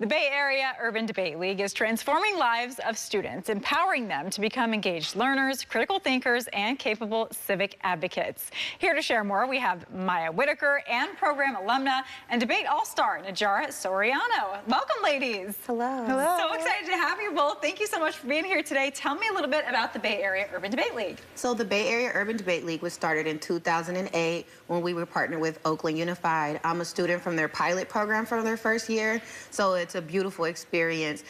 The Bay Area Urban Debate League is transforming lives of students, empowering them to become engaged learners, critical thinkers, and capable civic advocates. Here to share more, we have Mya Whitaker and program alumna and debate all-star Najara Soriano. Welcome, ladies. Hello. Hello. So excited to have you both. Thank you so much for being here today. Tell me a little bit about the Bay Area Urban Debate League. So the Bay Area Urban Debate League was started in 2008 when we were partnered with Oakland Unified. I'm a student from their pilot program from their first year, so it's a beautiful experience.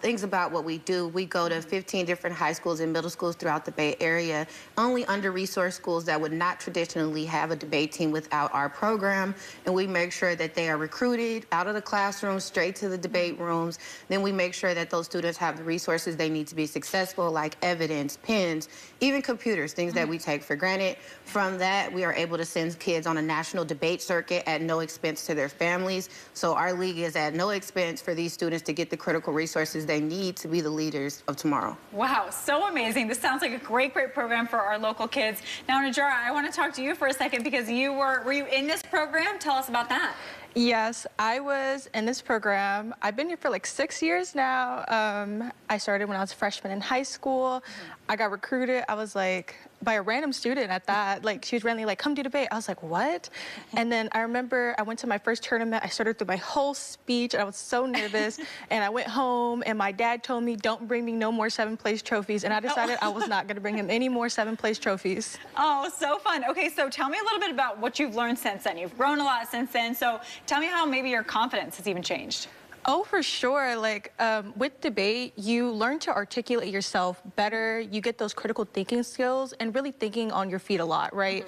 Things about what we do, we go to 15 different high schools and middle schools throughout the Bay Area, only under-resourced schools that would not traditionally have a debate team without our program, and we make sure that they are recruited out of the classroom straight to the debate rooms. Then we make sure that those students have the resources they need to be successful, like evidence, pens, even computers, things that we take for granted. From that, we are able to send kids on a national debate circuit at no expense to their families. So our league is at no expense for these students to get the critical resources they need to be the leaders of tomorrow. Wow, so amazing. This sounds like a great program for our local kids. Now, Najara, I want to talk to you for a second because were you in this program? Tell us about that. Yes, I was in this program. I've been here for like 6 years now. I started when I was a freshman in high school. I got recruited. I was like, by a random student at that. Like, she was randomly like, come do debate. I was like, what? And then I remember I went to my first tournament. I started through my whole speech. I was so nervous. And I went home and my dad told me, don't bring me no more 7th place trophies. And I decided I was not going to bring him any more 7th place trophies. Oh, so fun. Okay, so tell me a little bit about what you've learned since then. You've grown a lot since then. So tell me how maybe your confidence has even changed. Oh, for sure. Like, with debate, you learn to articulate yourself better. You get those critical thinking skills and really thinking on your feet a lot, right?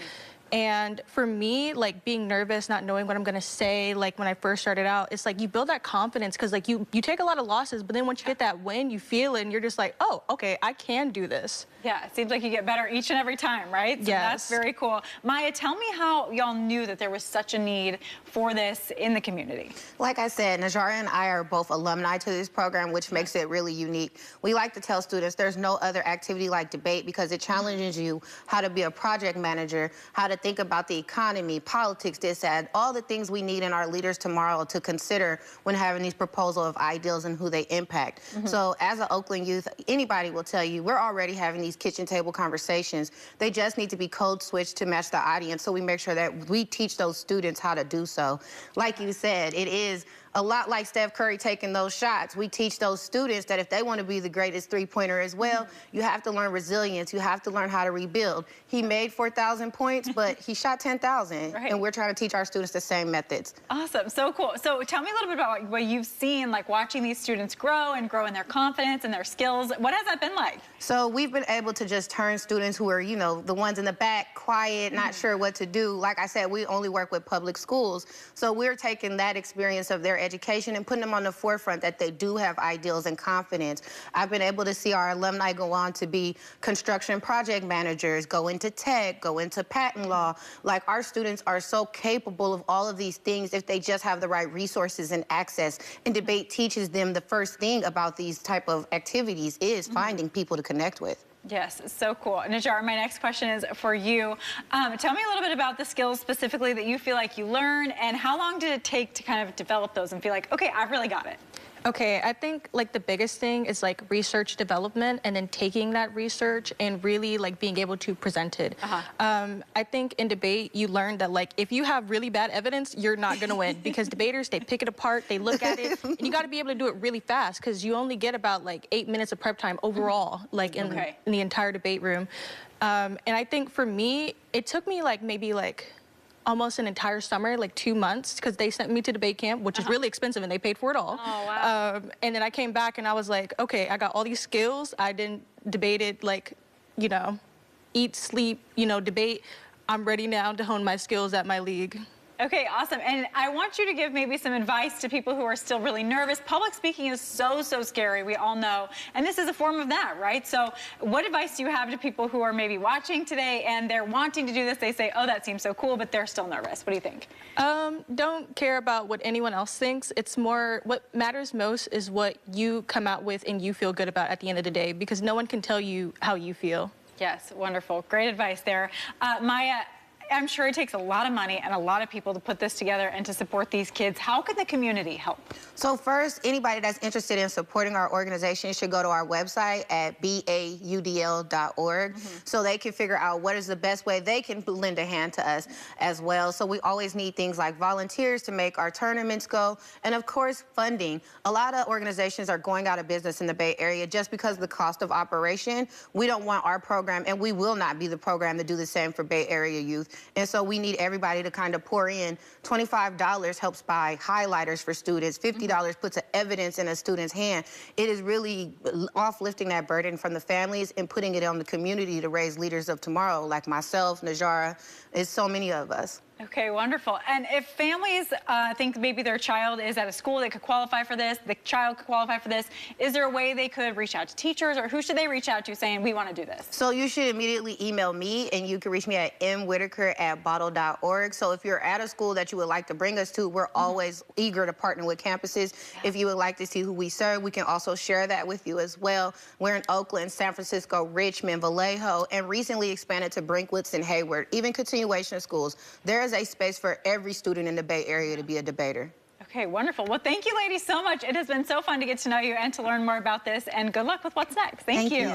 And for me, like, being nervous, not knowing what I'm going to say, like, when I first started out, it's like you build that confidence because, like, you take a lot of losses, but then once you get that win, you feel it, and you're just like, oh, okay, I can do this. Yeah, it seems like you get better each and every time, right? So yes. That's very cool. Mya, tell me how y'all knew that there was such a need for this in the community. Like I said, Najara and I are both alumni to this program, which makes it really unique. We like to tell students there's no other activity like debate because it challenges you how to be a project manager, how to think about the economy, politics, this, that, all the things we need in our leaders tomorrow to consider when having these proposals of ideals and who they impact. So as an Oakland youth, anybody will tell you, we're already having these kitchen table conversations. They just need to be code switched to match the audience, so we make sure that we teach those students how to do so. Like you said, it is a lot like Steph Curry taking those shots. We teach those students that if they want to be the greatest three-pointer as well, you have to learn resilience. You have to learn how to rebuild. He made 4,000 points, but he shot 10,000. Right. And we're trying to teach our students the same methods. Awesome, so cool. So tell me a little bit about what you've seen, like watching these students grow in their confidence and their skills. What has that been like? So we've been able to just turn students who are, you know, the ones in the back, quiet, not sure what to do. Like I said, we only work with public schools. So we're taking that experience of their education and putting them on the forefront that they do have ideals and confidence. I've been able to see our alumni go on to be construction project managers, go into tech, go into patent law. Like, our students are so capable of all of these things if they just have the right resources and access. And debate teaches them the first thing about these type of activities is finding people to connect with. Yes, so cool. Najara, my next question is for you. Tell me a little bit about the skills specifically that you feel like you learned, and how long did it take to kind of develop those and feel like, okay, I've really got it? Okay, I think like the biggest thing is like research development and then taking that research and really like being able to present it. I think in debate you learn that like if you have really bad evidence, you're not gonna win because debaters, they pick it apart, they look at it, and you gotta be able to do it really fast because you only get about like 8 minutes of prep time overall, like in the entire debate room. And I think for me, it took me like maybe like almost an entire summer, like 2 months, because they sent me to debate camp, which is really expensive, and they paid for it all. Oh, wow. And then I came back, and I was like, okay, I got all these skills. I didn't debate it, like, you know, eat, sleep, you know, debate. I'm ready now to hone my skills at my league. Okay, awesome. And I want you to give maybe some advice to people who are still really nervous. Public speaking is so scary, we all know. And this is a form of that, right? So what advice do you have to people who are maybe watching today and they're wanting to do this? They say, oh, that seems so cool, but they're still nervous. What do you think? Don't care about what anyone else thinks. It's more, what matters most is what you come out with and you feel good about at the end of the day, because no one can tell you how you feel. Yes, wonderful. Great advice there. Mya, I'm sure it takes a lot of money and a lot of people to put this together and to support these kids. How can the community help? So first, anybody that's interested in supporting our organization should go to our website at BAUDL.org so they can figure out what is the best way they can lend a hand to us as well. So we always need things like volunteers to make our tournaments go, and of course, funding. A lot of organizations are going out of business in the Bay Area just because of the cost of operation. We don't want our program, and we will not be the program to do the same for Bay Area youth. And so we need everybody to kind of pour in. $25 helps buy highlighters for students. $50 puts an evidence in a student's hand. It is really off-lifting that burden from the families and putting it on the community to raise leaders of tomorrow, like myself, Najara. It's so many of us. Okay, wonderful. And if families think maybe their child is at a school that could qualify for this, the child could qualify for this, is there a way they could reach out to teachers, or who should they reach out to saying, we want to do this? So you should immediately email me, and you can reach me at mwhitaker@BAUDL.org. So if you're at a school that you would like to bring us to, we're always eager to partner with campuses. If you would like to see who we serve, we can also share that with you as well. We're in Oakland, San Francisco, Richmond, Vallejo, and recently expanded to Brinkwoods and Hayward, even continuation schools. There is a space for every student in the Bay Area to be a debater. Okay, wonderful. Well, thank you, ladies, so much. It has been so fun to get to know you and to learn more about this, and good luck with what's next. Thank you.